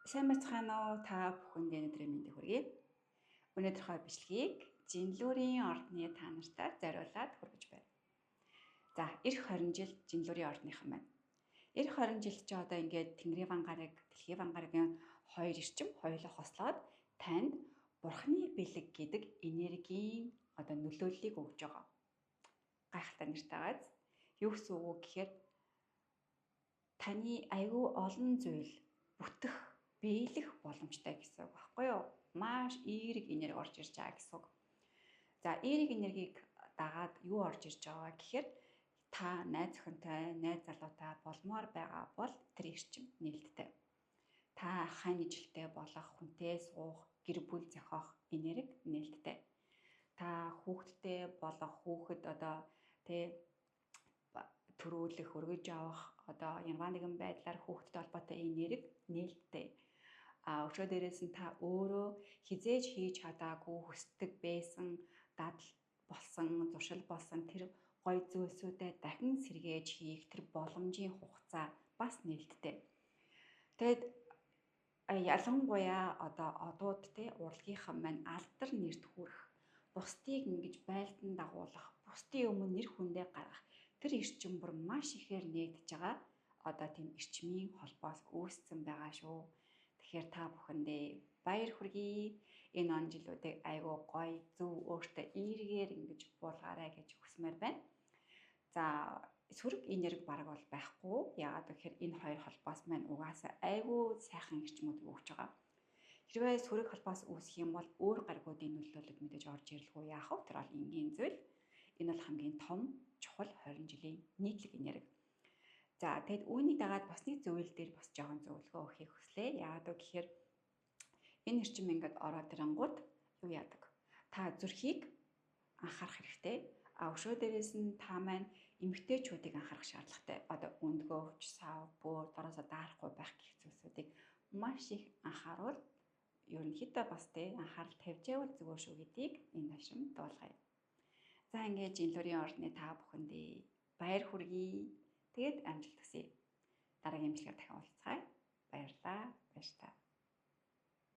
Сайн байцгаана уу? Та бүхэнд өнөөдрийн мэндийг хүргэе. Өнөөдрийнхөө бичлэгийг Жинлүүрийн ордны та нартаар зориулаад хүргэж байна. За, эх 20 жил Жинлүүрийн ордныхан байна. Эх 20 жил чи одоо ингээд Тэнгэрийн ван гараг, Дэлхийн ван гарагийн хоёр эрчим хоёулаа хослоод танд Бурхны бэлэг гэдэг энергийн одоо нөлөөллийг өгж байгаа. Гайхалтай нэртэй байгааз. Юу гэсэн үг вэ гэхээр таны аюу олон зүйл бүтэх, биелэх боломжтой гэсэн үг байхгүй юу? Маш эерэг энерги орж ирж байгаа гэсэн үг. За, эерэг энергийг дагаад юу орж ирж байгаа гэхээр та найз охинтой, найз залуутай болмоор байгаа бол тэр эрчим нээлттэй. Та хань ижилтэй болох, хүнтэй суух, гэр бүл зохиох энерги нээлттэй. Та хүүхэдтэй болох, хүүхэд одоо төрүүлэх, өргөж авах одоо янваа нэгэн байдлаар хүүхэдтэй холбоотой энерги нээлттэй. Өчигдөр дээрээс нь та өөрөө хизээж хийж чадаагүй хүсдэг байсан дадал болсон, зуршил болсон тэр гоё зүйлсүүдэд дахин сэргээж хийх тэр боломжийн хугацаа бас нээлттэй. Тэгэд ялангуяа одоо одууд урлагийнхан маань алдар нэрт хүрэх, бусдыг ингэж байлдан дагуулах, бусдын өмнө нэр хүндээ гаргах тэр эрчим бүр маш ихээр нэгдэж байгаа одоо тийм эрчмийн холбоос үүссэн байгаа шүү. Тэгэхээр та бүхэндээ баяр хүргэе. Энэ он жилүүдийг айгүй гоё, зөв өөртөө эргээр ингэж буулгаарай гэж хүсмээр байна. За, сөрөг энерги бараг бол байхгүй. Яагаад гэхээр энэ хоёр холбоос маань угаасаа айгүй сайхан эрчмүүдийг өгч байгаа. Хэрвээ сөрөг холбоос үүсэх юм бол өөр гаригуудын нөлөөлөлд мэдээж орж ирлгүй яах вэ? Тэр бол энгийн зүйл. Энэ бол хамгийн том, чухал 20 жилийн нийтлэг энерги. За, тэгэд үүнийг дагаад бас нэг зөвлөл дээр бас жоохон зөвлөгөө өгөхийг хүслээ. Яагаад вэ гэхээр энэ эрчим ингээд ороод ирэнгууд юу яадаг? Та зүрхийг анхаарах хэрэгтэй. Өшөө дээрээс нь та маань эмэгтэйчүүдийг анхаарах шаардлагатай. Одоо өндгөөж, сав, бөөр, дороосоо даарахгүй байх гэх зүйлсүүдийг маш их анхааруул ерөнхийдөө бас анхаарал тавьж явал зүгээр шүү гэдгийг энэ нашин дуулгая. За, ингээд Жинлүүрийн ордны та бүхэндээ баяр хүргэе. Тэгээд амжилт хүсье. Дараагийн бичлэгээр дахин уулзцгаая. Баярлалаа. Баяр та.